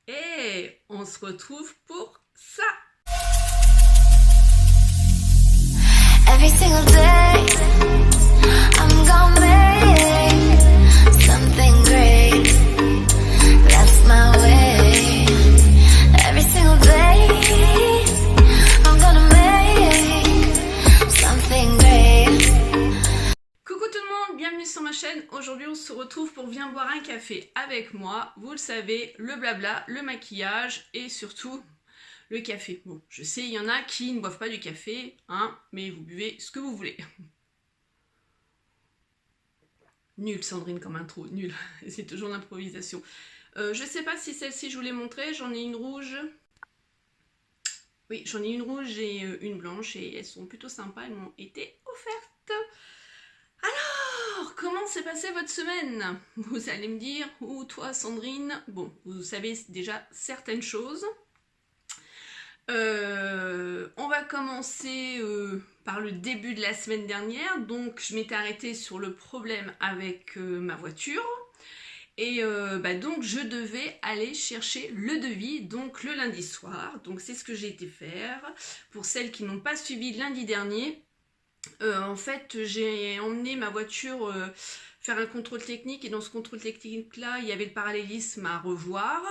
Et on se retrouve pour ça. Every single day, I'm gonna make something great. That's my way. Every single day, I'm gonna make something great. Coucou tout le monde, bienvenue sur ma chaîne. Aujourd'hui on se retrouve pour Viens boire un café avec moi. Vous le savez, le blabla, le maquillage et surtout le café. Bon, je sais, il y en a qui ne boivent pas du café, hein, mais vous buvez ce que vous voulez. Nul, Sandrine, comme intro, nul. C'est toujours l'improvisation. Je sais pas si celle-ci je vous l'ai montrée, j'en ai une rouge. Oui, j'en ai une rouge et une blanche et elles sont plutôt sympas, elles m'ont été offertes. Alors, comment s'est passée votre semaine? Vous allez me dire, ou toi Sandrine, bon, vous savez déjà certaines choses. On va commencer par le début de la semaine dernière. Donc je m'étais arrêtée sur le problème avec ma voiture. Et donc je devais aller chercher le devis donc le lundi soir. Donc c'est ce que j'ai été faire. Pour celles qui n'ont pas suivi lundi dernier, en fait j'ai emmené ma voiture faire un contrôle technique. Et dans ce contrôle technique là, il y avait le parallélisme à revoir.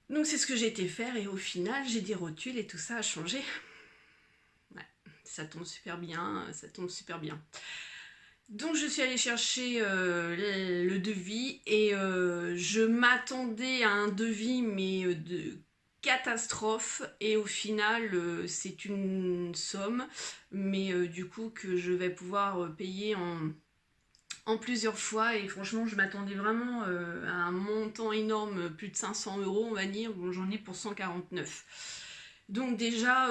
Donc c'est ce que j'ai été faire et au final j'ai des rotules et tout ça a changé. Ouais, ça tombe super bien, ça tombe super bien. Donc je suis allée chercher le devis et je m'attendais à un devis mais de catastrophe et au final c'est une somme mais du coup que je vais pouvoir payer en plusieurs fois et franchement je m'attendais vraiment à un montant énorme, plus de 500 €, on va dire. Bon, j'en ai pour 149. Donc déjà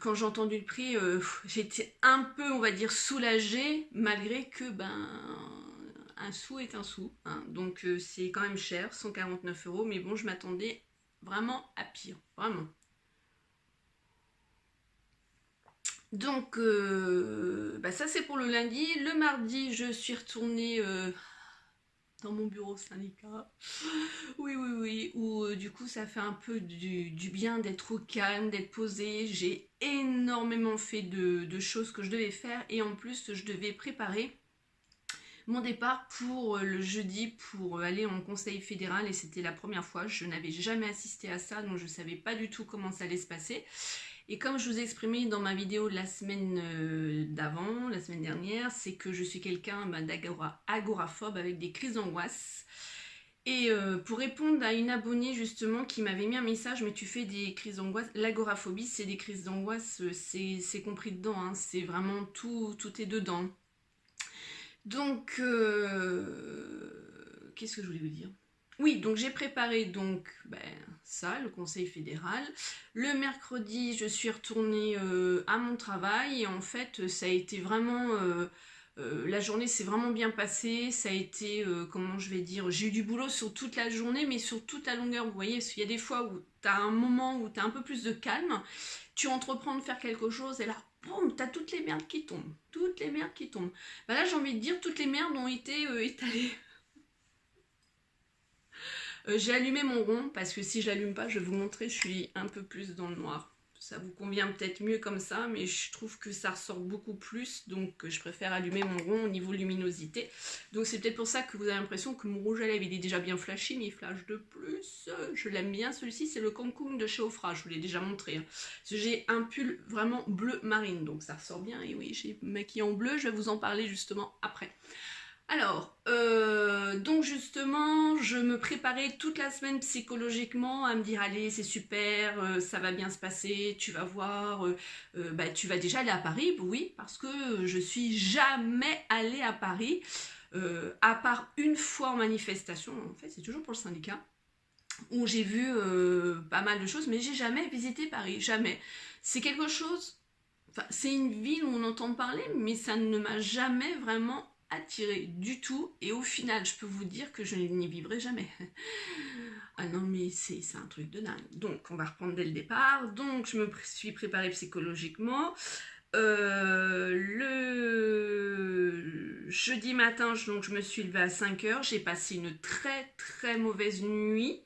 quand j'ai entendu le prix j'étais un peu, on va dire, soulagée malgré que un sou est un sou, hein. Donc c'est quand même cher, 149 €, mais bon, je m'attendais vraiment à pire, vraiment. Donc ça c'est pour le lundi. Le mardi je suis retournée dans mon bureau syndicat. Oui, oui, oui, où du coup ça fait un peu du bien d'être au calme, d'être posée. J'ai énormément fait de choses que je devais faire et en plus je devais préparer mon départ pour le jeudi pour aller en conseil fédéral et c'était la première fois. Je n'avais jamais assisté à ça donc je ne savais pas du tout comment ça allait se passer. Et comme je vous ai exprimé dans ma vidéo de la semaine d'avant, la semaine dernière, c'est que je suis quelqu'un d'agoraphobe avec des crises d'angoisse. Et pour répondre à une abonnée justement qui m'avait mis un message, mais tu fais des crises d'angoisse, l'agoraphobie c'est des crises d'angoisse, c'est compris dedans, hein, c'est vraiment tout est dedans. Donc, qu'est-ce que je voulais vous dire? Oui, donc j'ai préparé donc ça, le conseil fédéral. Le mercredi, je suis retournée à mon travail et en fait, ça a été vraiment... la journée s'est vraiment bien passée. Ça a été, comment je vais dire, j'ai eu du boulot sur toute la journée, mais sur toute la longueur. Vous voyez, parce qu'il y a des fois où tu as un moment où tu as un peu plus de calme. Tu entreprends de faire quelque chose et là, boum, tu as toutes les merdes qui tombent. Toutes les merdes qui tombent. Là, j'ai envie de dire, toutes les merdes ont été étalées. J'ai allumé mon rond parce que si je l'allume pas, je vais vous montrer, je suis un peu plus dans le noir. Ça vous convient peut-être mieux comme ça, mais je trouve que ça ressort beaucoup plus, donc je préfère allumer mon rond au niveau luminosité. Donc c'est peut-être pour ça que vous avez l'impression que mon rouge à lèvres il est déjà bien flashy, mais il flash de plus. Je l'aime bien, celui-ci c'est le Cancun de chez Ofra, je vous l'ai déjà montré. Hein. J'ai un pull vraiment bleu marine, donc ça ressort bien, et oui, j'ai maquillé en bleu, je vais vous en parler justement après. Alors, donc justement, je me préparais toute la semaine psychologiquement à me dire allez, c'est super, ça va bien se passer, tu vas voir, tu vas déjà aller à Paris, oui, parce que je suis jamais allée à Paris, à part une fois en manifestation, en fait, c'est toujours pour le syndicat, où j'ai vu pas mal de choses, mais j'ai jamais visité Paris, jamais. C'est quelque chose, enfin, c'est une ville où on entend parler, mais ça ne m'a jamais vraiment attiré du tout et au final je peux vous dire que je n'y vivrai jamais. Ah non mais c'est un truc de dingue. Donc on va reprendre dès le départ. Donc je me suis préparée psychologiquement. Le jeudi matin donc je me suis levée à 5 h. J'ai passé une très très mauvaise nuit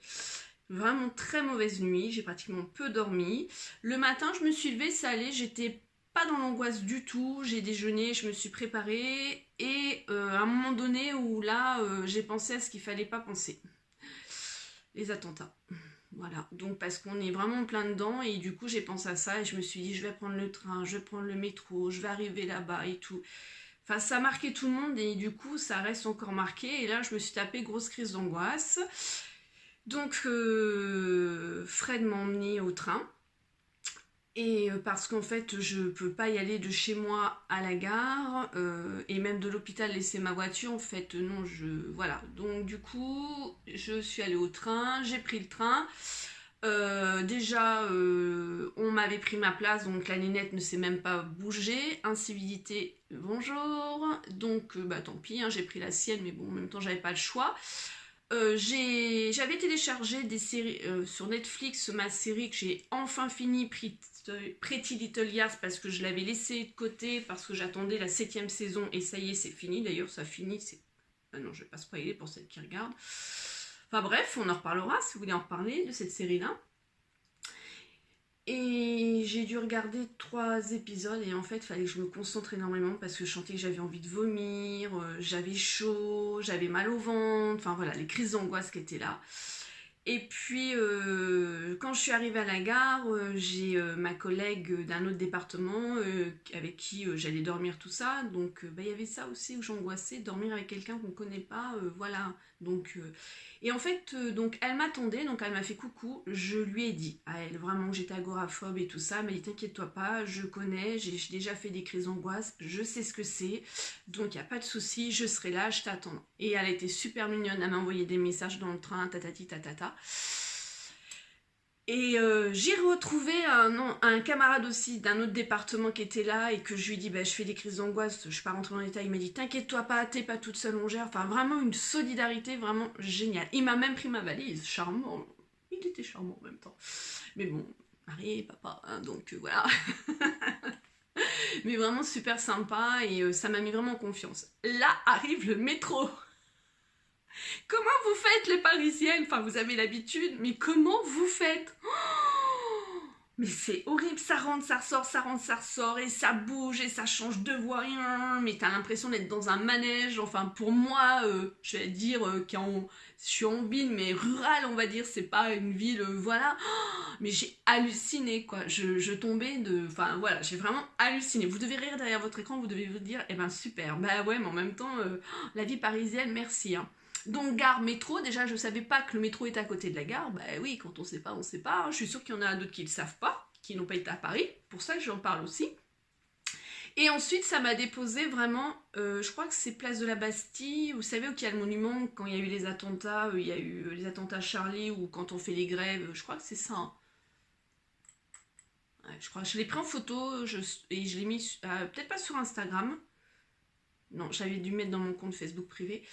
Vraiment très mauvaise nuit, j'ai pratiquement peu dormi. Le matin, je me suis levée, ça allait, j'étais pas dans l'angoisse du tout. J'ai déjeuné, je me suis préparée et à un moment donné où là, j'ai pensé à ce qu'il fallait pas penser. Les attentats. Voilà, donc parce qu'on est vraiment plein dedans et du coup j'ai pensé à ça et je me suis dit je vais prendre le train, je vais prendre le métro, je vais arriver là-bas et tout. Enfin ça marquait tout le monde et du coup ça reste encore marqué et là je me suis tapé grosse crise d'angoisse. Donc Fred m'a emmené au train et parce qu'en fait je peux pas y aller de chez moi à la gare et même de l'hôpital laisser ma voiture en fait non voilà donc du coup je suis allée au train, j'ai pris le train. Déjà on m'avait pris ma place donc la nénette ne s'est même pas bougée, incivilité bonjour donc bah tant pis hein, j'ai pris la sienne mais bon en même temps j'avais pas le choix. J'avais téléchargé des séries sur Netflix, ma série que j'ai enfin fini, Pretty Little Liars, parce que je l'avais laissé de côté, parce que j'attendais la 7e saison, et ça y est, c'est fini. D'ailleurs, ça finit, ah non, je vais pas spoiler pour celles qui regardent. Enfin bref, on en reparlera, si vous voulez en reparler, de cette série-là. Et j'ai dû regarder 3 épisodes et en fait il fallait que je me concentre énormément parce que je sentais que j'avais envie de vomir, j'avais chaud, j'avais mal au ventre, enfin voilà les crises d'angoisse qui étaient là. Et puis quand je suis arrivée à la gare, j'ai ma collègue d'un autre département avec qui j'allais dormir tout ça, donc il y avait ça aussi où j'angoissais, dormir avec quelqu'un qu'on ne connaît pas, voilà. Donc, et en fait, donc elle m'attendait, donc elle m'a fait coucou, je lui ai dit à elle vraiment que j'étais agoraphobe et tout ça, elle m'a dit t'inquiète-toi pas, je connais, j'ai déjà fait des crises d'angoisse, je sais ce que c'est, donc il n'y a pas de souci, je serai là, je t'attends. Et elle a été super mignonne, elle m'a envoyé des messages dans le train, tatati tatata. Et j'ai retrouvé un camarade aussi d'un autre département qui était là et que je lui ai dit bah, je fais des crises d'angoisse, je ne suis pas rentrée dans les détails, il m'a dit t'inquiète-toi pas, t'es pas toute seule, on gère. Enfin vraiment une solidarité vraiment géniale. Il m'a même pris ma valise, charmant, il était charmant en même temps. Mais bon, marié, papa, hein, donc voilà. Mais vraiment super sympa et ça m'a mis vraiment en confiance. Là arrive le métro. Comment vous faites les Parisiennes? Enfin, vous avez l'habitude, mais comment vous faites? Oh, mais c'est horrible, ça rentre, ça ressort, ça rentre, ça ressort, et ça bouge, et ça change de voie, rien. Mais t'as l'impression d'être dans un manège. Enfin, pour moi, je vais dire je suis en ville, mais rurale, on va dire, c'est pas une ville, voilà. Oh, mais j'ai halluciné, quoi. Je tombais de... Enfin, voilà, j'ai vraiment halluciné. Vous devez rire derrière votre écran, vous devez vous dire, eh ben super. Bah ouais, mais en même temps, la vie parisienne, merci, hein. Donc gare métro, déjà je savais pas que le métro était à côté de la gare, bah oui quand on sait pas on sait pas, je suis sûre qu'il y en a d'autres qui le savent pas, qui n'ont pas été à Paris, pour ça que j'en parle aussi. Et ensuite ça m'a déposé vraiment, je crois que c'est place de la Bastille, vous savez où il y a le monument quand il y a eu les attentats, il y a eu les attentats Charlie ou quand on fait les grèves, je crois que c'est ça. Hein. Ouais, je crois que je l'ai pris en photo et je l'ai mis, peut-être pas sur Instagram, non j'avais dû mettre dans mon compte Facebook privé.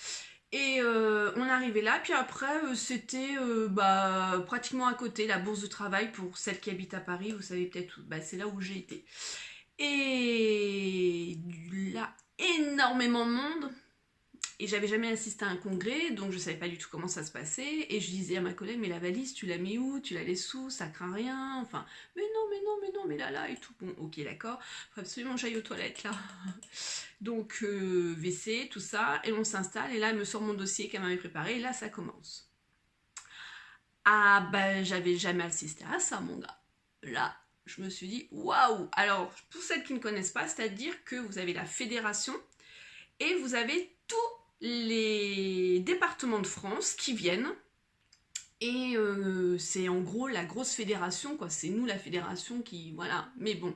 Et on est arrivé là, puis après c'était pratiquement à côté, la bourse de travail pour celles qui habitent à Paris, vous savez peut-être, c'est là où j'ai été. Et là, énormément de monde, et j'avais jamais assisté à un congrès, donc je savais pas du tout comment ça se passait, et je disais à ma collègue, mais la valise, tu la mets où? Tu la laisses où? Ça craint rien, enfin, mais non, mais là, et tout. Bon, ok, d'accord, faut absolument que j'aille aux toilettes, là. Donc, WC, tout ça, et on s'installe, et là, elle me sort mon dossier qu'elle m'avait préparé, et là, ça commence. Ah, j'avais jamais assisté à ça, mon gars. Là, je me suis dit, waouh! Alors, pour celles qui ne connaissent pas, c'est-à-dire que vous avez la fédération, et vous avez tous les départements de France qui viennent, et c'est en gros la grosse fédération, quoi. C'est nous la fédération qui, voilà, mais bon,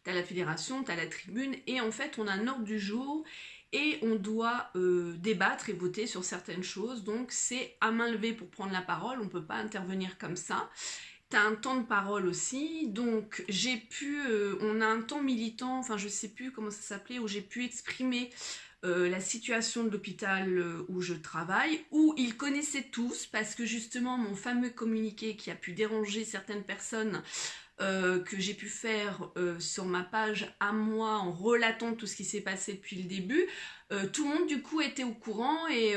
t'as la fédération, t'as la tribune, et en fait on a un ordre du jour, et on doit débattre et voter sur certaines choses, donc c'est à main levée pour prendre la parole, on peut pas intervenir comme ça. T'as un temps de parole aussi, donc on a un temps militant, enfin je sais plus comment ça s'appelait, où j'ai pu exprimer la situation de l'hôpital où je travaille, où ils connaissaient tous, parce que justement mon fameux communiqué qui a pu déranger certaines personnes, que j'ai pu faire sur ma page à moi en relatant tout ce qui s'est passé depuis le début, tout le monde du coup était au courant et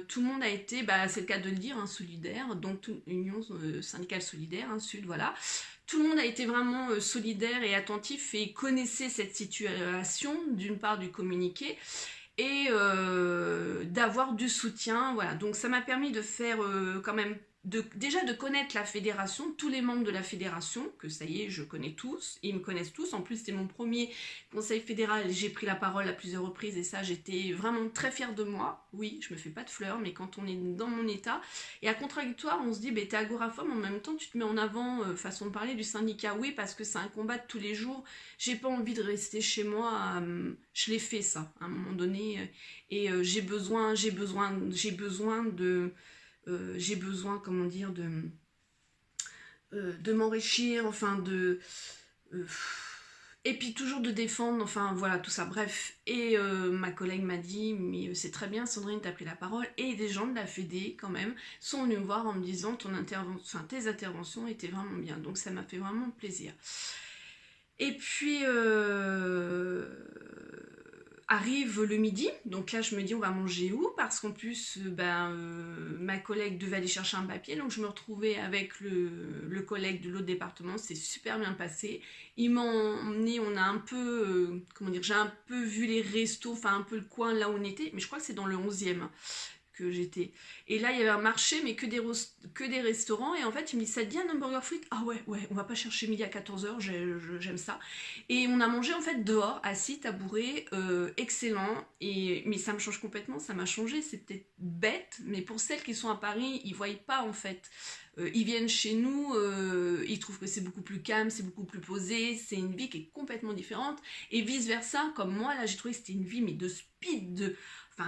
tout le monde a été, c'est le cas de le dire, hein, solidaire, donc Union syndicale solidaire, hein, Sud, voilà. Tout le monde a été vraiment solidaire et attentif et connaissait cette situation, d'une part du communiqué, et d'avoir du soutien, voilà. Donc ça m'a permis de faire quand même, déjà de connaître la fédération, tous les membres de la fédération, que ça y est, je connais tous, ils me connaissent tous. En plus, c'était mon premier conseil fédéral, j'ai pris la parole à plusieurs reprises et ça, j'étais vraiment très fière de moi. Oui, je me fais pas de fleurs, mais quand on est dans mon état, et à contradictoire, on se dit, t'es agoraphobe, en même temps, tu te mets en avant, façon de parler du syndicat. Oui, parce que c'est un combat de tous les jours, j'ai pas envie de rester chez moi, je l'ai fait ça, à un moment donné, et j'ai besoin, comment dire, de m'enrichir, enfin et puis toujours de défendre, enfin voilà, tout ça, bref. Et ma collègue m'a dit, mais c'est très bien Sandrine, t'as pris la parole, et des gens de la Fédé quand même sont venus me voir en me disant tes interventions étaient vraiment bien, donc ça m'a fait vraiment plaisir. Et puis arrive le midi, donc là je me dis on va manger où, parce qu'en plus ma collègue devait aller chercher un papier, donc je me retrouvais avec le collègue de l'autre département, c'est super bien passé. Ils m'ont emmené, on a un peu, comment dire, j'ai un peu vu les restos, enfin un peu le coin là où on était, mais je crois que c'est dans le 11e que j'étais. Et là, il y avait un marché, mais que des restaurants. Et en fait, il me dit, ça te dit un hamburger frites? Ah ouais, on va pas chercher midi à 14h, j'aime ça. Et on a mangé en fait dehors, assis, tabouret, excellent. Mais ça me change complètement, ça m'a changé. C'est peut-être bête, mais pour celles qui sont à Paris, ils voient pas en fait. Ils viennent chez nous, ils trouvent que c'est beaucoup plus calme, c'est beaucoup plus posé, c'est une vie qui est complètement différente. Et vice versa, comme moi, là, j'ai trouvé que c'était une vie, mais de speed,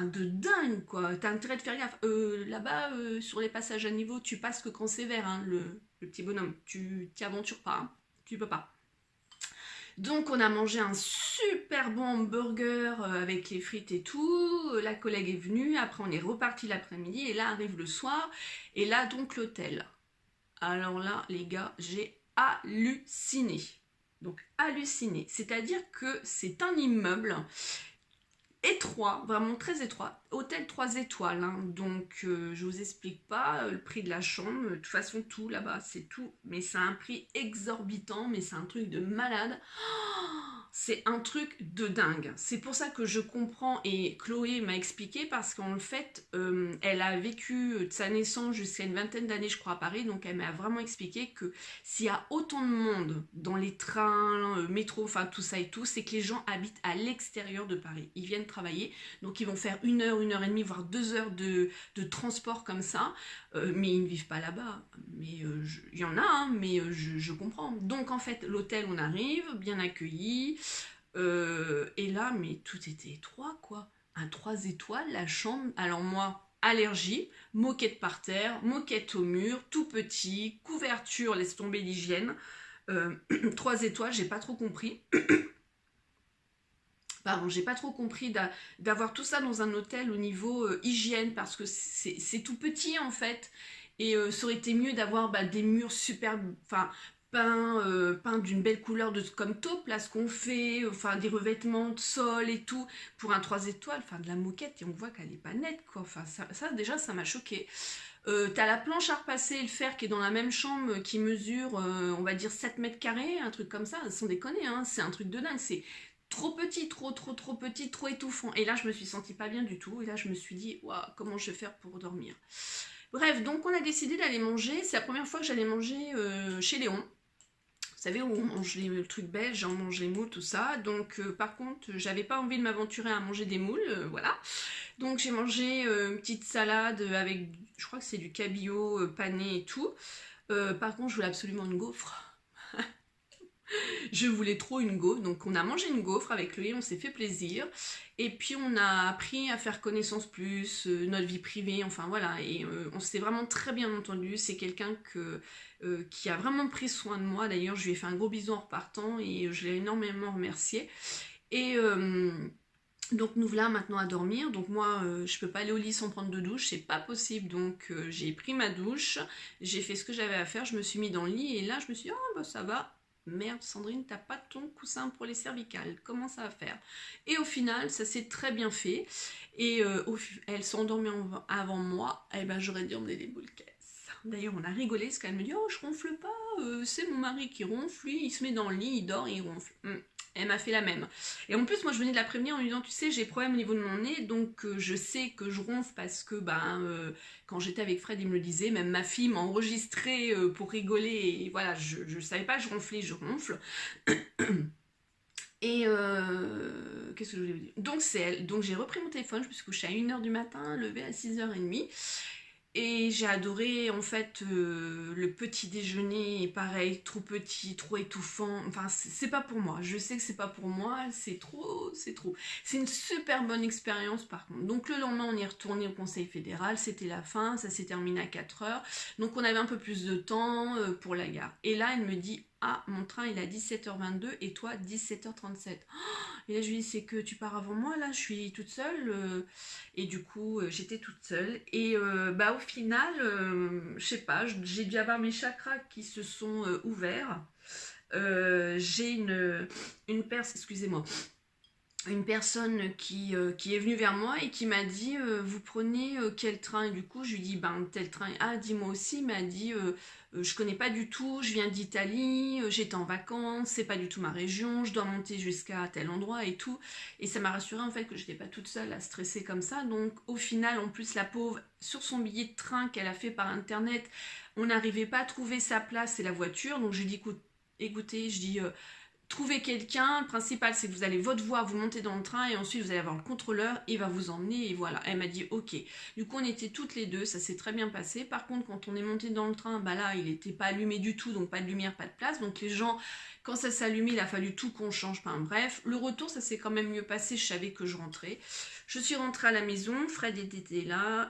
de dingue quoi, t'as intérêt de faire gaffe. Là-bas, sur les passages à niveau, tu passes que quand c'est vert, hein, le petit bonhomme, tu t'y aventures pas, hein, tu peux pas. Donc on a mangé un super bon hamburger avec les frites et tout, la collègue est venue, après on est reparti l'après-midi, et là arrive le soir, et là donc l'hôtel. Alors là les gars, j'ai halluciné. Donc halluciné, c'est-à-dire que c'est un immeuble étroit, vraiment très étroit, hôtel 3 étoiles, hein. Donc je vous explique pas le prix de la chambre, de toute façon tout là-bas c'est tout, mais c'est un prix exorbitant, mais c'est un truc de malade. C'est un truc de dingue. C'est pour ça que je comprends, et Chloé m'a expliqué, parce qu'en fait, elle a vécu de sa naissance jusqu'à une vingtaine d'années, je crois, à Paris, donc elle m'a vraiment expliqué que s'il y a autant de monde dans les trains, métro, enfin tout ça et tout, c'est que les gens habitent à l'extérieur de Paris. Ils viennent travailler, donc ils vont faire 1 heure, 1 heure et demie, voire 2 heures de transport comme ça, mais ils ne vivent pas là-bas. Mais il y en a, hein, mais je comprends. Donc en fait, l'hôtel, on arrive, bien accueilli. Et là, mais tout était étroit, quoi. Un 3 étoiles, la chambre. Alors moi, allergie, moquette par terre, moquette au mur, tout petit, couverture, laisse tomber l'hygiène. 3 étoiles, j'ai pas trop compris. Pardon, j'ai pas trop compris d'avoir tout ça dans un hôtel au niveau hygiène, parce que c'est tout petit en fait. Et ça aurait été mieux d'avoir des murs super, enfin, peints d'une belle couleur comme taupe, là, ce qu'on fait, enfin, des revêtements de sol et tout, pour un 3 étoiles, enfin, de la moquette, et on voit qu'elle est pas nette, quoi. Enfin, ça déjà, ça m'a choqué. T'as la planche à repasser et le fer qui est dans la même chambre, qui mesure, on va dire 7 mètres carrés, un truc comme ça, sans déconner, hein, c'est un truc de dingue, c'est trop petit, trop petit, trop étouffant. Et là, je me suis sentie pas bien du tout, et là, je me suis dit, waouh, comment je vais faire pour dormir? Bref, donc on a décidé d'aller manger. C'est la première fois que j'allais manger chez Léon. Vous savez, où on mange les trucs belges, on mange les moules, tout ça. Donc par contre, j'avais pas envie de m'aventurer à manger des moules, voilà. Donc j'ai mangé une petite salade avec, je crois que c'est du cabillaud pané et tout. Par contre, je voulais absolument une gaufre. Je voulais trop une gaufre, donc on a mangé une gaufre avec lui, on s'est fait plaisir, et puis on a appris à faire connaissance plus, notre vie privée, enfin voilà, et on s'est vraiment très bien entendu. C'est quelqu'un qui a vraiment pris soin de moi, d'ailleurs je lui ai fait un gros bisou en repartant, et je l'ai énormément remercié, et donc nous voilà maintenant à dormir. Donc moi je peux pas aller au lit sans prendre de douche, c'est pas possible, donc j'ai pris ma douche, j'ai fait ce que j'avais à faire, je me suis mis dans le lit, et là je me suis dit, oh bah ça va, merde Sandrine, t'as pas ton coussin pour les cervicales, comment ça va faire? Et au final, ça s'est très bien fait. Et elle s'est endormie avant moi, et ben j'aurais dû emmener les boules caisses. D'ailleurs, on a rigolé parce qu'elle me dit, oh, je ronfle pas, c'est mon mari qui ronfle, lui, il se met dans le lit, il dort et il ronfle. Elle m'a fait la même. Et en plus, moi, je venais de la prévenir en lui disant, tu sais, j'ai problème au niveau de mon nez, donc je sais que je ronfle parce que, quand j'étais avec Fred, il me le disait, même ma fille m'a enregistré pour rigoler, et voilà, je savais pas, je ronflais, je ronfle. Et qu'est-ce que je voulais vous dire? Donc c'est elle. Donc j'ai repris mon téléphone, je me suis couchée à 1h du matin, levée à 6h30. Et j'ai adoré en fait le petit déjeuner, pareil, trop petit, trop étouffant. Enfin, c'est pas pour moi. Je sais que c'est pas pour moi, c'est trop, c'est trop. C'est une super bonne expérience par contre. Donc le lendemain, on est retourné au Conseil fédéral, c'était la fin, ça s'est terminé à 4h. Donc on avait un peu plus de temps pour la gare. Et là, elle me dit, ah, mon train il est à 17h22 et toi 17h37. Et là je lui dis, c'est que tu pars avant moi, là je suis toute seule. Et du coup j'étais toute seule. Et au final, je sais pas, j'ai dû avoir mes chakras qui se sont ouverts. J'ai une personne qui est venue vers moi et qui m'a dit vous prenez quel train? Et du coup je lui dis tel train. Ah, dis-moi aussi. Il m'a dit je connais pas du tout, je viens d'Italie, j'étais en vacances, c'est pas du tout ma région, je dois monter jusqu'à tel endroit et tout. Et ça m'a rassurée en fait que j'étais pas toute seule à stresser comme ça. Donc au final, en plus, la pauvre, sur son billet de train qu'elle a fait par internet, on n'arrivait pas à trouver sa place et la voiture. Donc je lui dis écoutez, je dis trouvez quelqu'un, le principal c'est que vous allez votre voie, vous montez dans le train et ensuite vous allez avoir le contrôleur, il va vous emmener et voilà. Elle m'a dit ok. Du coup on était toutes les deux, ça s'est très bien passé. Par contre quand on est monté dans le train, là il n'était pas allumé du tout, donc pas de lumière, pas de place. Donc les gens, quand ça s'allumait, il a fallu tout qu'on change. Bref, le retour ça s'est quand même mieux passé, je savais que je rentrais. Je suis rentrée à la maison, Fred était là,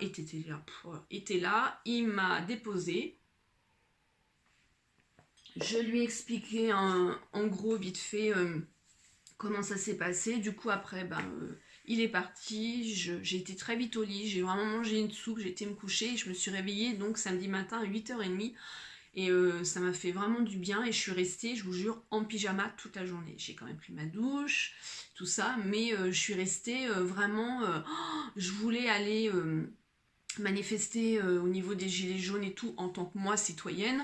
il m'a déposée. Je lui ai expliqué en gros vite fait comment ça s'est passé. Du coup après il est parti, j'ai été très vite au lit, j'ai vraiment mangé une soupe, j'ai été me coucher et je me suis réveillée donc samedi matin à 8h30 et ça m'a fait vraiment du bien et je suis restée, je vous jure, en pyjama toute la journée. J'ai quand même pris ma douche, tout ça, mais je suis restée vraiment, je voulais aller manifester au niveau des gilets jaunes et tout en tant que moi citoyenne.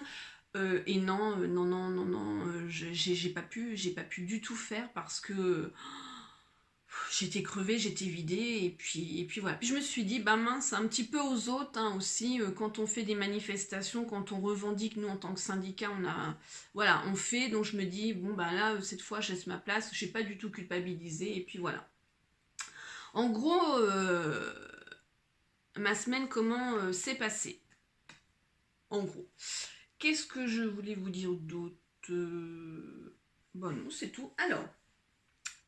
Et non, j'ai pas pu du tout faire parce que j'étais crevée, j'étais vidée et puis voilà. Puis je me suis dit, mince, un petit peu aux autres aussi, quand on fait des manifestations, quand on revendique, nous en tant que syndicat, on fait, donc je me dis, là, cette fois, je laisse ma place, je n'ai pas du tout culpabilisé et puis voilà. En gros, ma semaine, comment s'est passée? En gros. Qu'est-ce que je voulais vous dire d'autre? Non, c'est tout. Alors,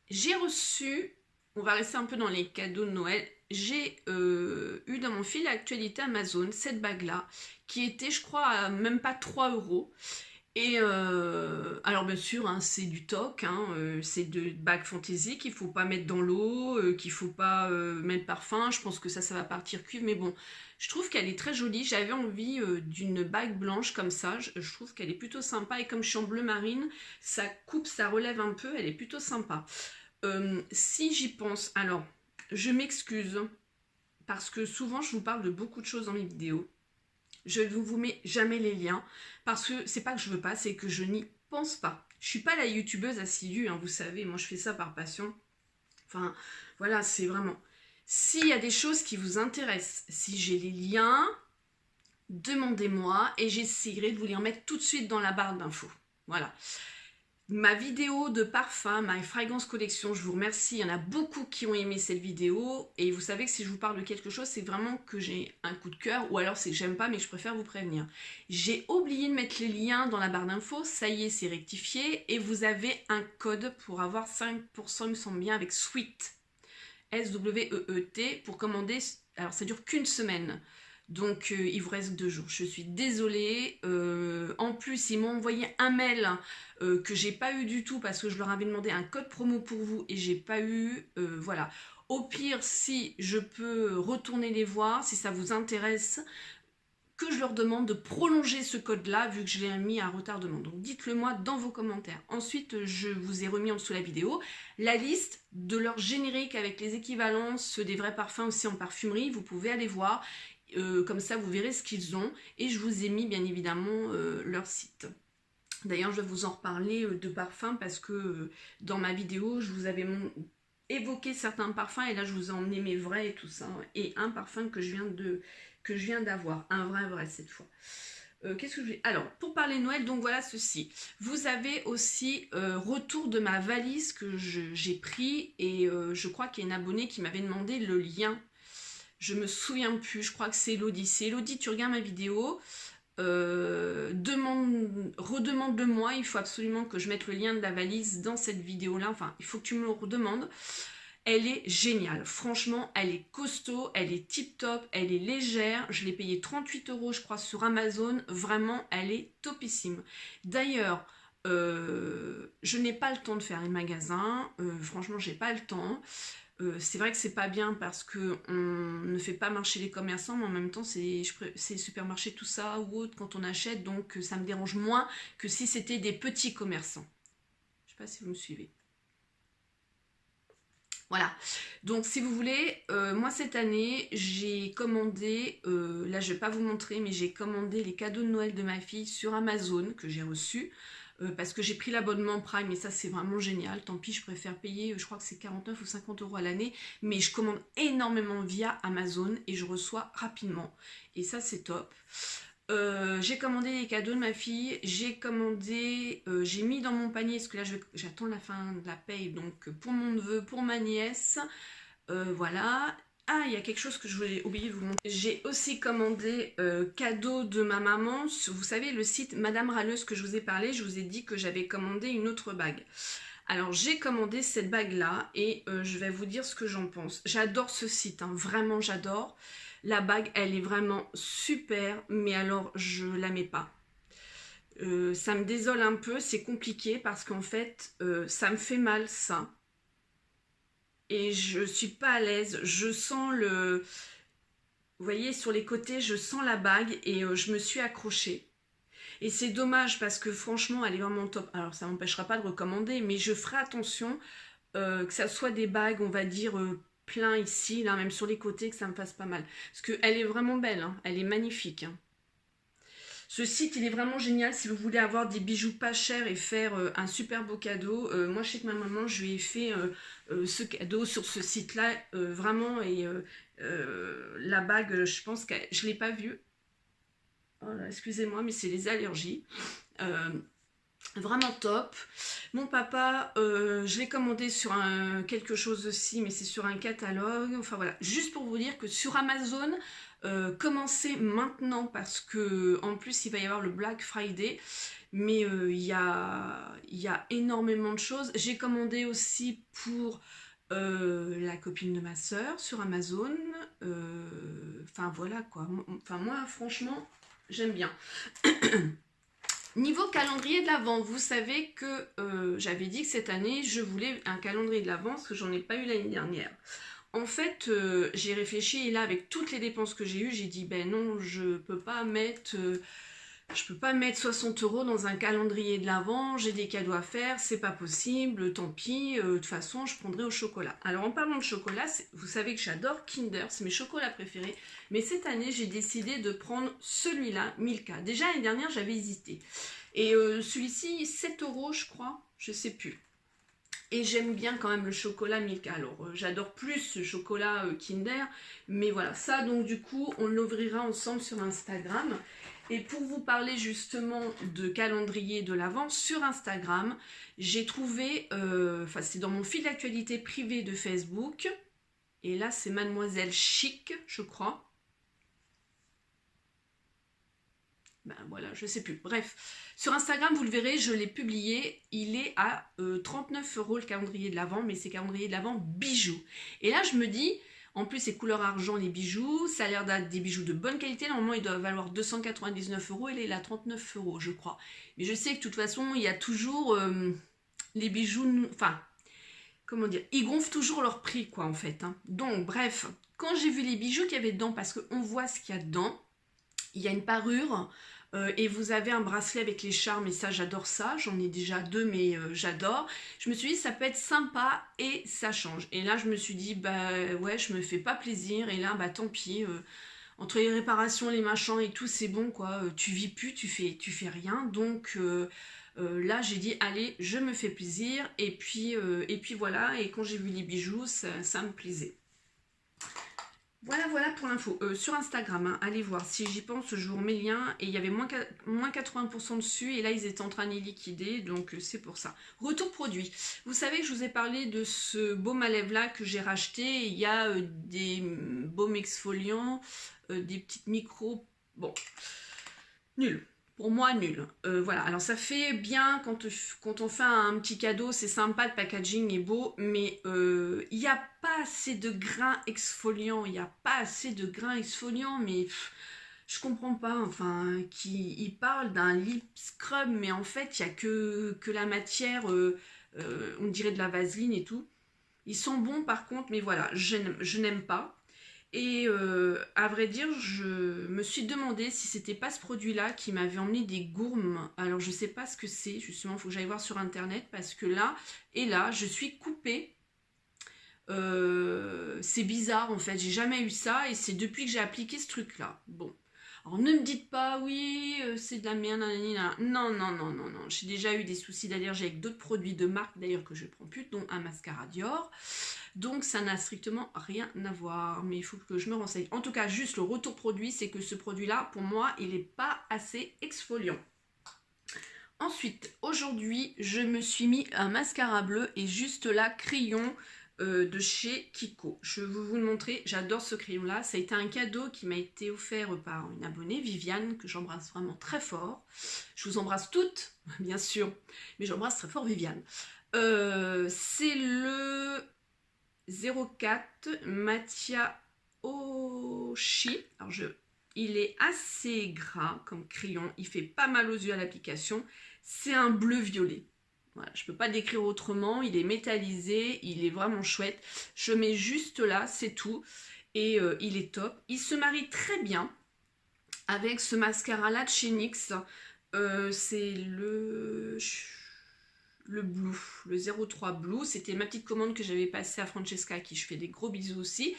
j'ai reçu, on va rester un peu dans les cadeaux de Noël, j'ai eu dans mon fil d'actualité Amazon cette bague-là, qui était, je crois, à même pas 3 €. Et alors bien sûr, c'est du toc, c'est de bague fantaisie qu'il faut pas mettre dans l'eau, qu'il faut pas mettre parfum. Je pense que ça va partir cuivre, mais bon, je trouve qu'elle est très jolie. J'avais envie d'une bague blanche comme ça. Je trouve qu'elle est plutôt sympa et comme je suis en bleu marine, ça coupe, ça relève un peu. Elle est plutôt sympa. Si j'y pense, alors je m'excuse parce que souvent je vous parle de beaucoup de choses dans mes vidéos. Je ne vous mets jamais les liens parce que c'est pas que je veux pas, c'est que je n'y pense pas. Je suis pas la youtubeuse assidue, vous savez, moi je fais ça par passion. Enfin, voilà, c'est vraiment... S'il y a des choses qui vous intéressent, si j'ai les liens, demandez-moi et j'essaierai de vous les remettre tout de suite dans la barre d'infos. Voilà. Ma vidéo de parfum, My Fragrance Collection, je vous remercie. Il y en a beaucoup qui ont aimé cette vidéo. Et vous savez que si je vous parle de quelque chose, c'est vraiment que j'ai un coup de cœur. Ou alors c'est que j'aime pas, mais que je préfère vous prévenir. J'ai oublié de mettre les liens dans la barre d'infos. Ça y est, c'est rectifié. Et vous avez un code pour avoir 5%, il me semble bien, avec Sweet. S-W-E-E-T pour commander. Alors ça dure qu'une semaine. Donc il vous reste 2 jours. Je suis désolée. En plus, ils m'ont envoyé un mail que j'ai pas eu du tout parce que je leur avais demandé un code promo pour vous et j'ai pas eu. Voilà. Au pire, si je peux retourner les voir, si ça vous intéresse, que je leur demande de prolonger ce code-là, vu que je l'ai mis à retardement. Donc dites-le moi dans vos commentaires. Ensuite, je vous ai remis en dessous la vidéo la liste de leurs génériques avec les équivalences des vrais parfums aussi en parfumerie. Vous pouvez aller voir, comme ça vous verrez ce qu'ils ont. Et je vous ai mis bien évidemment leur site. D'ailleurs, je vais vous en reparler de parfums parce que dans ma vidéo, je vous avais évoqué certains parfums et là, je vous ai emmené mes vrais et tout ça. Et un parfum que je viens d'avoir, un vrai cette fois. Qu'est-ce que je vais... Alors, pour parler Noël, donc voilà ceci. Vous avez aussi retour de ma valise que j'ai pris et je crois qu'il y a une abonnée qui m'avait demandé le lien. Je me souviens plus, je crois que c'est Elodie. C'est Elodie, tu regardes ma vidéo. Redemande-le-moi, il faut absolument que je mette le lien de la valise dans cette vidéo là, enfin il faut que tu me le redemandes. Elle est géniale, franchement elle est costaud, elle est tip top, elle est légère, je l'ai payée 38 € je crois sur Amazon, vraiment elle est topissime. D'ailleurs je n'ai pas le temps de faire les magasins, franchement j'ai pas le temps. C'est vrai que c'est pas bien parce que on ne fait pas marcher les commerçants, mais en même temps c'est supermarché tout ça ou autre quand on achète, donc ça me dérange moins que si c'était des petits commerçants. Je sais pas si vous me suivez. Voilà, donc si vous voulez, moi cette année j'ai commandé, là je vais pas vous montrer, mais j'ai commandé les cadeaux de Noël de ma fille sur Amazon que j'ai reçus. Parce que j'ai pris l'abonnement Prime et ça c'est vraiment génial, tant pis je préfère payer, je crois que c'est 49 ou 50 € à l'année, mais je commande énormément via Amazon et je reçois rapidement et ça c'est top. J'ai commandé les cadeaux de ma fille, j'ai commandé, j'ai mis dans mon panier, parce que là j'attends la fin de la paye, donc pour mon neveu, pour ma nièce, voilà. Ah, il y a quelque chose que je voulais oublier de vous montrer. J'ai aussi commandé cadeau de ma maman. Vous savez, le site Madame Râleuse que je vous ai parlé, je vous ai dit que j'avais commandé une autre bague. Alors, j'ai commandé cette bague-là et je vais vous dire ce que j'en pense. J'adore ce site, hein, vraiment j'adore. La bague, elle est vraiment super, mais alors, je la mets pas. Ça me désole un peu, c'est compliqué parce qu'en fait, ça me fait mal, ça. Et je suis pas à l'aise, je sens le... Vous voyez, sur les côtés, je sens la bague et je me suis accrochée. Et c'est dommage parce que franchement, elle est vraiment top. Alors, ça m'empêchera pas de recommander, mais je ferai attention que ça soit des bagues, on va dire, plein ici, là, même sur les côtés, que ça me fasse pas mal. Parce qu'elle est vraiment belle, hein, elle est magnifique. Hein. Ce site, il est vraiment génial si vous voulez avoir des bijoux pas chers et faire un super beau cadeau. Moi, je sais que ma maman, je lui ai fait ce cadeau sur ce site-là, vraiment. Et la bague, je pense que je ne l'ai pas vue. Oh excusez-moi, mais c'est les allergies. Vraiment top. Mon papa, je l'ai commandé sur quelque chose aussi, mais c'est sur un catalogue. Enfin voilà, juste pour vous dire que sur Amazon... commencez maintenant parce que en plus il va y avoir le Black Friday, mais il y a énormément de choses. J'ai commandé aussi pour la copine de ma soeur sur Amazon, enfin voilà quoi, enfin moi franchement j'aime bien. Niveau calendrier de l'Avent, vous savez que j'avais dit que cette année je voulais un calendrier de l'Avent parce que j'en ai pas eu l'année dernière. En fait, j'ai réfléchi et là, avec toutes les dépenses que j'ai eues, j'ai dit, ben non, je peux pas mettre 60 € dans un calendrier de l'Avent, j'ai des cadeaux à faire, c'est pas possible, tant pis, de toute façon, je prendrai au chocolat. Alors, en parlant de chocolat, vous savez que j'adore Kinder, c'est mes chocolats préférés, mais cette année, j'ai décidé de prendre celui-là, Milka. Déjà, l'année dernière, j'avais hésité. Et celui-ci, 7 € je crois, je sais plus. Et j'aime bien quand même le chocolat Milka. Alors, j'adore plus ce chocolat Kinder. Mais voilà, ça, donc du coup, on l'ouvrira ensemble sur Instagram. Et pour vous parler justement de calendrier de l'Avent, sur Instagram, j'ai trouvé... Enfin, c'est dans mon fil d'actualité privé de Facebook. Et là, c'est Mademoiselle Chic, je crois. Ben voilà, je sais plus. Bref, sur Instagram, vous le verrez, je l'ai publié. Il est à 39 € le calendrier de l'Avent, mais c'est calendrier de l'Avent bijoux. Et là, je me dis, en plus, c'est couleur argent les bijoux. Ça a l'air d'être des bijoux de bonne qualité. Normalement, ils doivent valoir 299 €. Et il est à 39 €, je crois. Mais je sais que de toute façon, il y a toujours les bijoux... Enfin, comment dire, ils gonflent toujours leur prix, quoi, en fait. Hein. Donc, bref, quand j'ai vu les bijoux qu'il y avait dedans, parce qu'on voit ce qu'il y a dedans, il y a une parure et vous avez un bracelet avec les charmes et ça j'adore ça, j'en ai déjà 2 mais j'adore. Je me suis dit ça peut être sympa et ça change. Et là je me suis dit bah ouais je me fais pas plaisir et là bah tant pis, entre les réparations, les machins et tout c'est bon quoi, tu vis plus, tu fais rien donc là j'ai dit allez je me fais plaisir et puis voilà, et quand j'ai vu les bijoux ça me plaisait. Voilà pour l'info. Sur Instagram, hein, allez voir, si j'y pense, je vous remets le lien. Et il y avait moins 80% dessus. Et là, ils étaient en train de les liquider. Donc, c'est pour ça. Retour produit. Vous savez que je vous ai parlé de ce baume à lèvres là que j'ai racheté. Il y a des baumes exfoliants, des petites micros. Bon, nul. Pour moi, nul. Voilà, alors ça fait bien quand on fait un petit cadeau, c'est sympa, le packaging est beau, mais il n'y a pas assez de grains exfoliants, mais je comprends pas, enfin, il parle d'un lip scrub, mais en fait, il n'y a que la matière, on dirait de la vaseline et tout. Ils sont bons par contre, mais voilà, je n'aime pas. Et à vrai dire, je me suis demandé si c'était pas ce produit-là qui m'avait emmené des gourmes. Alors je sais pas ce que c'est, justement, il faut que j'aille voir sur internet parce que là, je suis coupée. C'est bizarre en fait, j'ai jamais eu ça et c'est depuis que j'ai appliqué ce truc-là. Bon, alors ne me dites pas, oui, c'est de la merde, nanana. Non, j'ai déjà eu des soucis d'allergie avec d'autres produits de marque d'ailleurs que je ne prends plus, dont un mascara Dior. Donc ça n'a strictement rien à voir, mais il faut que je me renseigne. En tout cas, juste le retour produit, c'est que ce produit-là, pour moi, il n'est pas assez exfoliant. Ensuite, aujourd'hui, je me suis mis un mascara bleu et juste là, crayon de chez Kiko. Je vais vous le montrer, j'adore ce crayon-là. Ça a été un cadeau qui m'a été offert par une abonnée, Viviane, que j'embrasse vraiment très fort. Je vous embrasse toutes, bien sûr, mais j'embrasse très fort Viviane. C'est le 04 Mattia Oshi. Alors il est assez gras comme crayon, il fait pas mal aux yeux à l'application. C'est un bleu violet. Voilà, je peux pas décrire autrement, il est métallisé, il est vraiment chouette. Je mets juste là, c'est tout. Et il est top. Il se marie très bien avec ce mascara là de chez NYX. C'est le Blue, le 03 Blue. C'était ma petite commande que j'avais passée à Francesca, à qui je fais des gros bisous aussi.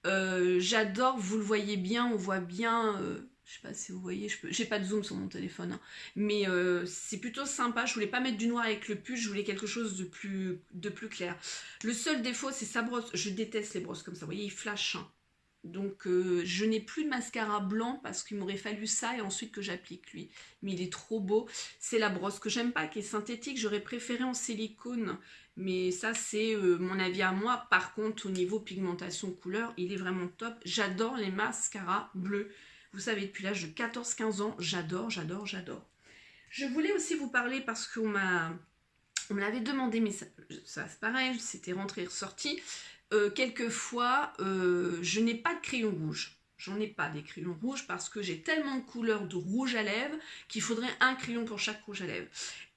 J'adore, vous le voyez bien, on voit bien, je sais pas si vous voyez, j'ai pas de zoom sur mon téléphone, hein, mais c'est plutôt sympa. Je voulais pas mettre du noir avec le pull, je voulais quelque chose de plus clair. Le seul défaut, c'est sa brosse. Je déteste les brosses comme ça, vous voyez, il flash, hein. Donc je n'ai plus de mascara blanc parce qu'il m'aurait fallu ça et ensuite que j'applique lui, mais il est trop beau. C'est la brosse que j'aime pas, qui est synthétique, j'aurais préféré en silicone, mais ça c'est mon avis à moi. Par contre au niveau pigmentation couleur, il est vraiment top. J'adore les mascaras bleus, vous savez, depuis l'âge de 14-15 ans, j'adore. Je voulais aussi vous parler parce qu'on me l'avait demandé, mais ça c'est pareil, c'était rentré et ressorti. Quelquefois, je n'ai pas de crayon rouge. J'en ai pas des crayons rouges parce que j'ai tellement de couleurs de rouge à lèvres qu'il faudrait un crayon pour chaque rouge à lèvres.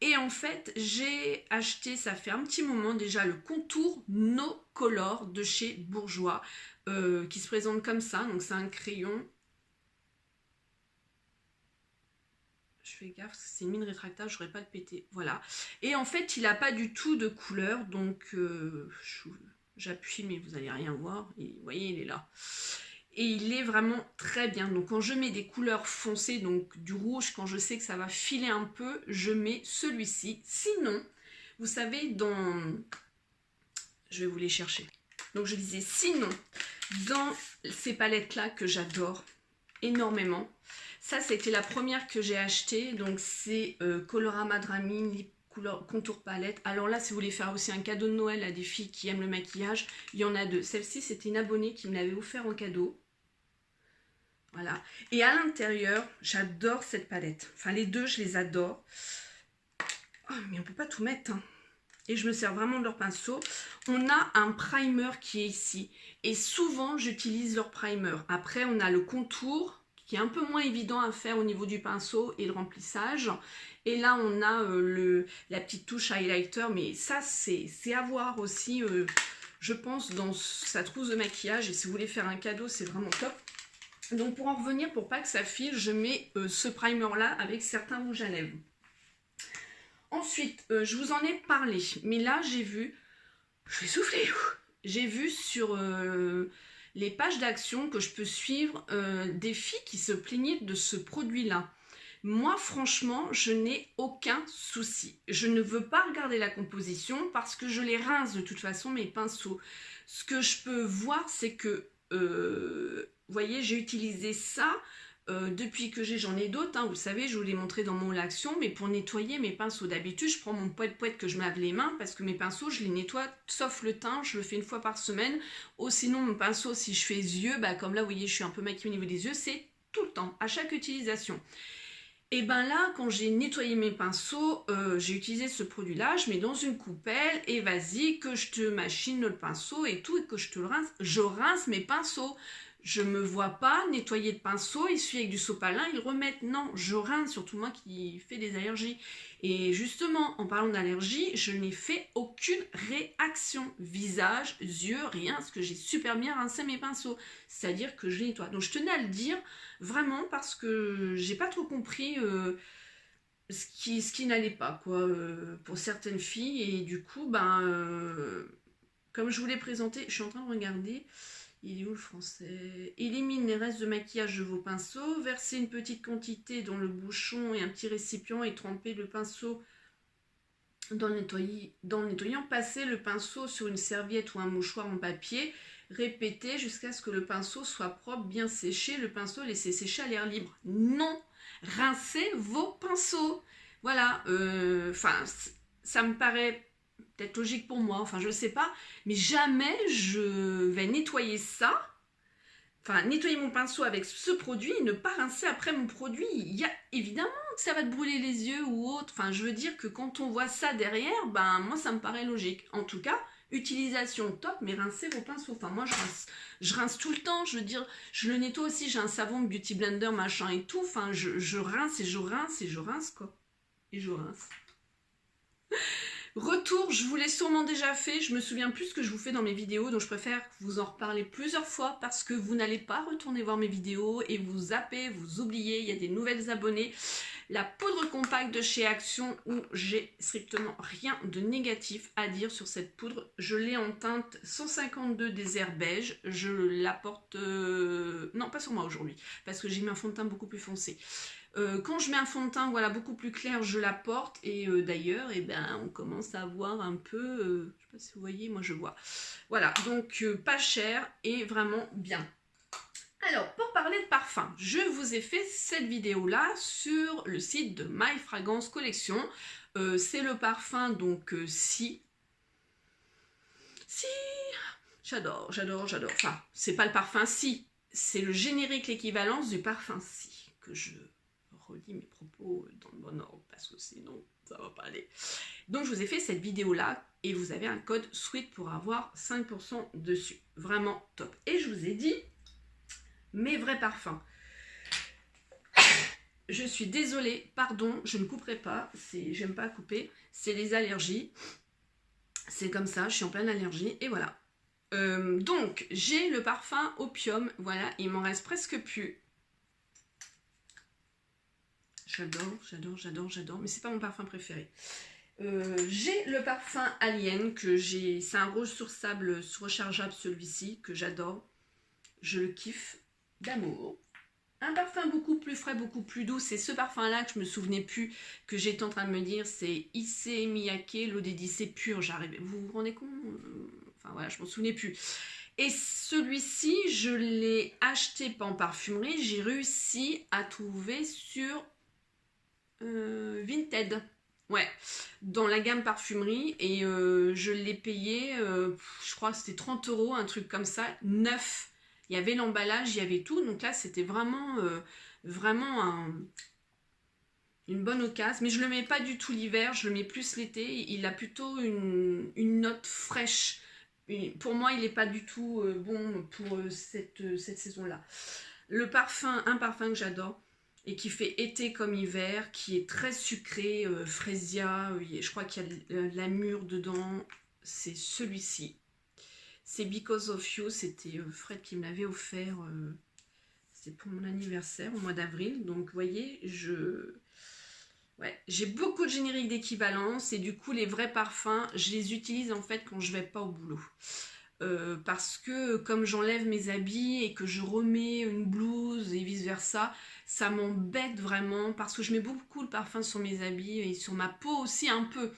Et en fait, j'ai acheté, ça fait un petit moment déjà, le contour No Color de chez Bourjois qui se présente comme ça. Donc c'est un crayon. Je fais gaffe parce que c'est une mine rétractable, je n'aurais pas le péter. Voilà. Et en fait, il n'a pas du tout de couleur. Donc j'appuie mais vous n'allez rien voir, et vous voyez il est là et il est vraiment très bien. Donc quand je mets des couleurs foncées, donc du rouge, quand je sais que ça va filer un peu, je mets celui-ci. Sinon vous savez, je vais vous les chercher, donc je disais sinon dans ces palettes là que j'adore énormément, ça c'était la première que j'ai achetée, donc c'est Colorama Dramine Lip contour palette. Alors là, si vous voulez faire aussi un cadeau de Noël à des filles qui aiment le maquillage, il y en a deux. Celle-ci, c'était une abonnée qui me l'avait offert en cadeau. Voilà. Et à l'intérieur, j'adore cette palette. Enfin, les deux, je les adore. Oh, mais on peut pas tout mettre, hein. Et je me sers vraiment de leur pinceau. On a un primer qui est ici. Et souvent, j'utilise leur primer. Après, on a le contour qui est un peu moins évident à faire au niveau du pinceau et le remplissage. Et là, on a la petite touche highlighter, mais ça, c'est à voir aussi, je pense, dans sa trousse de maquillage. Et si vous voulez faire un cadeau, c'est vraiment top. Donc pour en revenir, pour pas que ça file, je mets ce primer là avec certains rouges à lèvres. Ensuite, je vous en ai parlé, mais là j'ai vu, je vais souffler, j'ai vu sur les pages d'action que je peux suivre des filles qui se plaignaient de ce produit-là. Moi, franchement, je n'ai aucun souci. Je ne veux pas regarder la composition parce que je les rince de toute façon, mes pinceaux. Ce que je peux voir, c'est que, vous voyez, j'ai utilisé ça depuis que j'en ai d'autres. Hein, vous savez, je vous l'ai montré dans mon l'action, mais pour nettoyer mes pinceaux. D'habitude, je prends mon poète-poète que je me lave les mains parce que mes pinceaux, je les nettoie, sauf le teint, je le fais une fois par semaine. Ou sinon, mon pinceau, si je fais yeux, bah, comme là, vous voyez, je suis un peu maquillée au niveau des yeux, c'est tout le temps, à chaque utilisation. Et ben là, quand j'ai nettoyé mes pinceaux, j'ai utilisé ce produit-là, je mets dans une coupelle et vas-y, que je te machine le pinceau et tout, et que je te le rince. Je rince mes pinceaux. Je me vois pas nettoyer de pinceau, il suffit avec du sopalin, ils remettent. Non, je rince, surtout moi qui fais des allergies. Et justement, en parlant d'allergie, je n'ai fait aucune réaction. Visage, yeux, rien, parce que j'ai super bien rincé mes pinceaux. C'est-à-dire que je les nettoie. Donc je tenais à le dire, vraiment, parce que j'ai pas trop compris ce qui n'allait pas, quoi, pour certaines filles. Et du coup, comme je vous l'ai présenté, je suis en train de regarder... Il est où le français? Élimine les restes de maquillage de vos pinceaux, versez une petite quantité dans le bouchon et un petit récipient et trempez le pinceau dans le nettoyant. Passez le pinceau sur une serviette ou un mouchoir en papier. Répétez jusqu'à ce que le pinceau soit propre, bien séché. Le pinceau, laissez sécher à l'air libre. Non! Rincez vos pinceaux. Voilà. Ça me paraît... peut-être logique pour moi, enfin je sais pas, mais jamais je vais nettoyer ça, enfin nettoyer mon pinceau avec ce produit et ne pas rincer après mon produit. Il y a évidemment que ça va te brûler les yeux ou autre, enfin je veux dire que quand on voit ça derrière, moi ça me paraît logique. En tout cas, utilisation top, mais rincez vos pinceaux. Enfin moi je rince tout le temps, je veux dire, je le nettoie aussi, j'ai un savon Beauty Blender machin et tout, enfin je rince et je rince et je rince quoi. Et je rince. Retour, je vous l'ai sûrement déjà fait, je me souviens plus ce que je vous fais dans mes vidéos, donc je préfère vous en reparler plusieurs fois parce que vous n'allez pas retourner voir mes vidéos et vous zappez, vous oubliez, il y a des nouvelles abonnées. La poudre compacte de chez Action où j'ai strictement rien de négatif à dire sur cette poudre. Je l'ai en teinte 152 désert beige, je la porte... non, pas sur moi aujourd'hui parce que j'ai mis un fond de teint beaucoup plus foncé. Quand je mets un fond de teint voilà, beaucoup plus clair, je la porte et d'ailleurs on commence à voir un peu, je sais pas si vous voyez, moi je vois. Voilà, donc pas cher et vraiment bien. Alors, pour parler de parfum, je vous ai fait cette vidéo-là sur le site de My Fragrance Collection. C'est le parfum, donc, Si, j'adore. Enfin, c'est pas le parfum Si, c'est le générique, l'équivalence du parfum Si, que je relis mes propos dans le bon ordre, parce que sinon, ça va pas aller. Donc, je vous ai fait cette vidéo-là, et vous avez un code SWEET pour avoir 5% dessus. Vraiment top. Et je vous ai dit... mes vrais parfums. Je suis désolée, pardon, je ne couperai pas, j'aime pas couper, c'est les allergies. C'est comme ça, je suis en pleine allergie, et voilà. Donc, j'ai le parfum Opium, voilà, il m'en reste presque plus. J'adore, mais c'est pas mon parfum préféré. J'ai le parfum Alien, c'est un rose sur sable rechargeable celui-ci, que j'adore. Je le kiffe d'amour. Un parfum beaucoup plus frais, beaucoup plus doux. C'est ce parfum-là que je me souvenais plus, que j'étais en train de me dire. C'est Issey Miyake, l'eau d'Odyssée pure. J'arrive. Vous vous rendez compte? Enfin voilà, je m'en souvenais plus. Et celui-ci, je l'ai acheté pas en parfumerie. J'ai réussi à trouver sur Vinted. Ouais, dans la gamme parfumerie. Et je l'ai payé, je crois que c'était 30 €, un truc comme ça, neuf. Il y avait l'emballage, il y avait tout. Donc là, c'était vraiment, une bonne occasion. Mais je ne le mets pas du tout l'hiver, je le mets plus l'été. Il a plutôt une note fraîche. Pour moi, il n'est pas du tout bon pour cette saison-là. Un parfum que j'adore et qui fait été comme hiver, qui est très sucré, frésia. Je crois qu'il y a de la mûre dedans. C'est celui-ci. C'est Because of You, c'était Fred qui me l'avait offert. c'est pour mon anniversaire au mois d'avril. Donc vous voyez, j'ai beaucoup de génériques d'équivalence et du coup les vrais parfums, je les utilise en fait quand je vais pas au boulot. Parce que comme j'enlève mes habits et que je remets une blouse et vice versa, ça m'embête vraiment parce que je mets beaucoup de parfum sur mes habits et sur ma peau aussi un peu,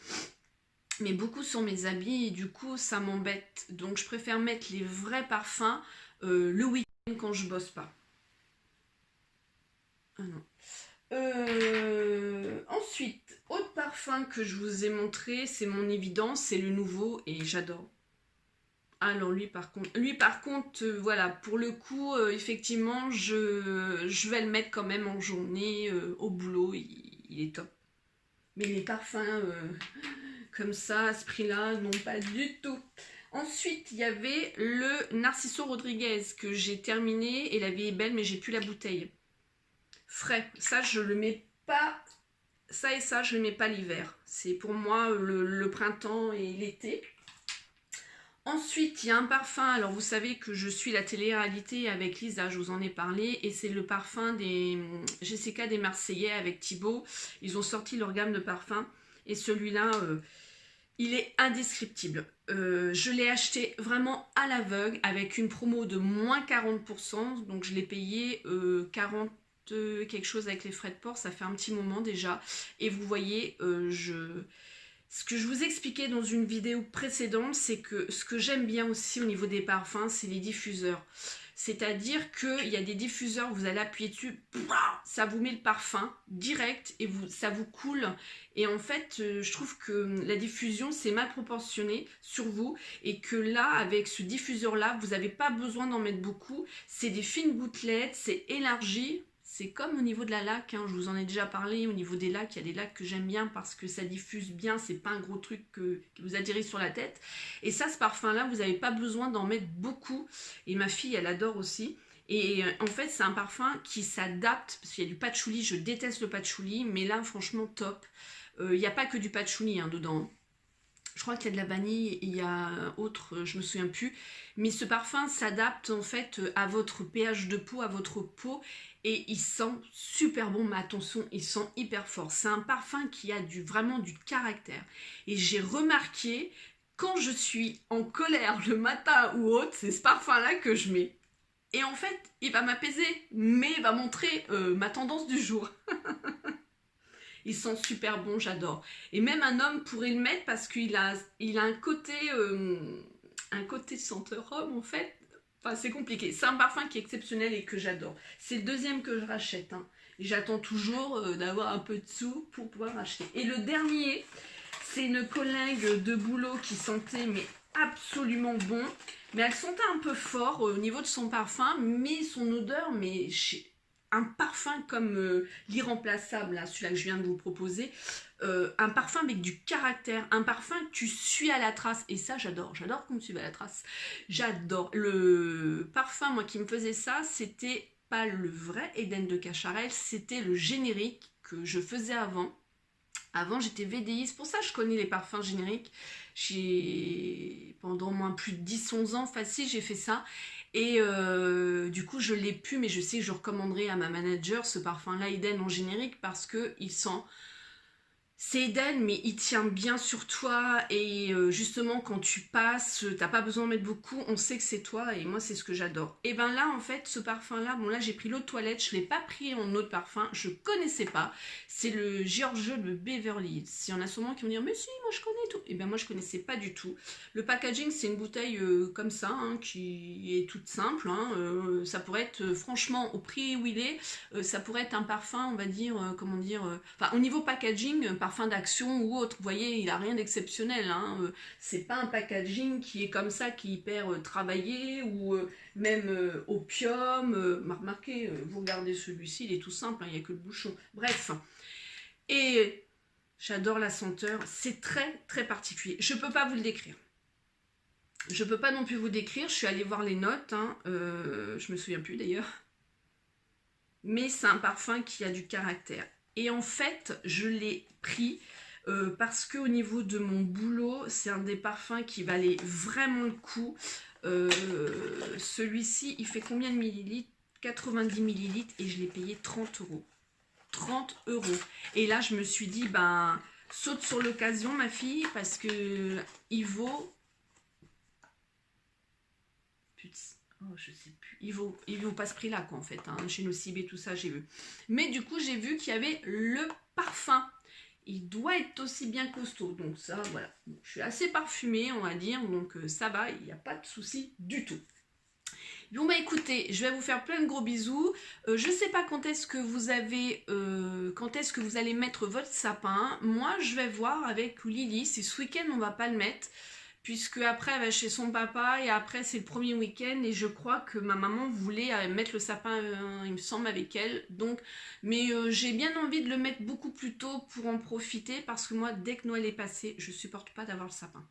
mais beaucoup sur mes habits et du coup ça m'embête. Donc je préfère mettre les vrais parfums le week-end quand je bosse pas. Ah non. Ensuite, autre parfum que je vous ai montré, c'est mon évidence, c'est le nouveau et j'adore. Alors lui par contre, voilà, pour le coup, effectivement, je vais le mettre quand même en journée au boulot, il est top. Mais les parfums comme ça, à ce prix-là, non pas du tout. Ensuite, il y avait le Narciso Rodriguez que j'ai terminé et la vie est belle, mais j'ai plus la bouteille. Frais, ça je le mets pas, ça et ça je le mets pas l'hiver. C'est pour moi le printemps et l'été. Ensuite, il y a un parfum, alors vous savez que je suis la télé-réalité avec Lisa, je vous en ai parlé, et c'est le parfum des Jessica des Marseillais avec Thibaut. Ils ont sorti leur gamme de parfums, et celui-là, il est indescriptible. Je l'ai acheté vraiment à l'aveugle, avec une promo de moins 40%, donc je l'ai payé 40 quelque chose avec les frais de port, ça fait un petit moment déjà, et vous voyez, ce que je vous expliquais dans une vidéo précédente, c'est que ce que j'aime bien aussi au niveau des parfums, c'est les diffuseurs. C'est-à-dire qu'il y a des diffuseurs, vous allez appuyer dessus, ça vous met le parfum direct et ça vous coule. Et en fait, je trouve que la diffusion, c'est mal proportionné sur vous. Et que là, avec ce diffuseur-là, vous n'avez pas besoin d'en mettre beaucoup. C'est des fines gouttelettes, c'est élargi. C'est comme au niveau de la laque, hein, je vous en ai déjà parlé, au niveau des laques, il y a des laques que j'aime bien parce que ça diffuse bien, c'est pas un gros truc qui vous atterrit sur la tête. Et ça, ce parfum-là, vous n'avez pas besoin d'en mettre beaucoup. Et ma fille, elle adore aussi. Et en fait, c'est un parfum qui s'adapte, parce qu'il y a du patchouli, je déteste le patchouli, mais là, franchement, top. Il n'y a pas que du patchouli hein, dedans. Je crois qu'il y a de la vanille et il y a autre, je me souviens plus. Mais ce parfum s'adapte en fait à votre pH de peau, à votre peau. Et il sent super bon, mais attention, il sent hyper fort. C'est un parfum qui a vraiment du caractère. Et j'ai remarqué, quand je suis en colère le matin ou autre, c'est ce parfum-là que je mets. Et en fait, il va m'apaiser, mais il va montrer ma tendance du jour. Il sent super bon, j'adore. Et même un homme pourrait le mettre parce qu'il a un côté senteur homme en fait. Enfin, c'est compliqué. C'est un parfum qui est exceptionnel et que j'adore. C'est le deuxième que je rachète. Hein. Et j'attends toujours d'avoir un peu de sous pour pouvoir acheter. Et le dernier, c'est une collègue de boulot qui sentait mais absolument bon. Mais elle sentait un peu fort au niveau de son parfum, mais son odeur, mais un parfum comme l'irremplaçable, celui-là que je viens de vous proposer, un parfum avec du caractère, un parfum que tu suis à la trace, et ça j'adore qu'on me suive à la trace, j'adore. Le parfum moi qui me faisait ça, c'était pas le vrai Eden de Cacharel, c'était le générique que je faisais avant. Avant j'étais VDI, c'est pour ça que je connais les parfums génériques. Pendant moins plus de 10-11 ans facile j'ai fait ça. Et du coup je l'ai pu, mais je sais que je recommanderais à ma manager ce parfum là Eden en générique parce que il sent, c'est Eden mais il tient bien sur toi et justement quand tu passes, t'as pas besoin de mettre beaucoup, on sait que c'est toi et moi c'est ce que j'adore. Et ben là en fait ce parfum là, bon là j'ai pris l'eau de toilette, je l'ai pas pris en eau de parfum, je connaissais pas, c'est le Giorgio de Beverly Hills. Il y en a sûrement qui vont dire mais si moi je connais tout, et ben moi je connaissais pas du tout. Le packaging c'est une bouteille comme ça hein, qui est toute simple hein, ça pourrait être franchement au prix où il est, ça pourrait être un parfum on va dire comment dire, enfin au niveau packaging, parfum d'action ou autre, vous voyez il a rien d'exceptionnel hein, c'est pas un packaging qui est comme ça qui est hyper travaillé ou même opium, remarquez, vous regardez celui-ci il est tout simple hein, il n'y a que le bouchon, bref. Et j'adore la senteur, c'est très très particulier, je peux pas vous le décrire. Je peux pas non plus vous décrire, je suis allée voir les notes, hein, je me souviens plus d'ailleurs. Mais c'est un parfum qui a du caractère. Et en fait, je l'ai pris parce qu'au niveau de mon boulot, c'est un des parfums qui valait vraiment le coup. Celui-ci, il fait combien de millilitres? 90 ml et je l'ai payé 30 euros. 30 euros. Et là, je me suis dit, ben, saute sur l'occasion, ma fille, parce que il vaut... Putain, oh, je sais plus. Il vaut pas ce prix-là, quoi, en fait. Hein. Chez Nocib et tout ça, j'ai vu. Mais du coup, j'ai vu qu'il y avait le parfum. Il doit être aussi bien costaud. Donc ça, voilà. Bon, je suis assez parfumée, on va dire. Donc ça va, il n'y a pas de souci du tout. Bon bah écoutez, je vais vous faire plein de gros bisous. Je sais pas quand est-ce que vous avez, quand est-ce que vous allez mettre votre sapin. Moi, je vais voir avec Lily. Si ce week-end on va pas le mettre, puisque après elle va chez son papa et après c'est le premier week-end et je crois que ma maman voulait mettre le sapin, il me semble, avec elle. Donc, mais j'ai bien envie de le mettre beaucoup plus tôt pour en profiter parce que moi, dès que Noël est passé, je supporte pas d'avoir le sapin.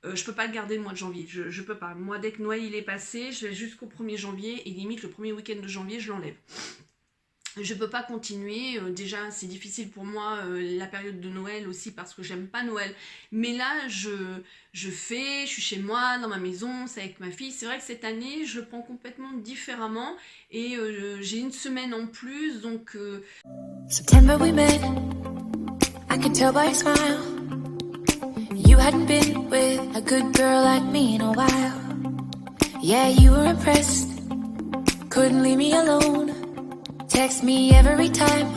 Je peux pas le garder le mois de janvier, je peux pas. Moi, dès que Noël il est passé, je vais jusqu'au 1er janvier et limite le premier week-end de janvier, je l'enlève. Je peux pas continuer, déjà c'est difficile pour moi la période de Noël aussi parce que j'aime pas Noël. Mais là, je suis chez moi, dans ma maison, c'est avec ma fille. C'est vrai que cette année, je le prends complètement différemment et j'ai une semaine en plus, donc... September we met, I could tell by your smile. You hadn't been with a good girl like me in a while. Yeah, you were impressed, couldn't leave me alone. Text me every time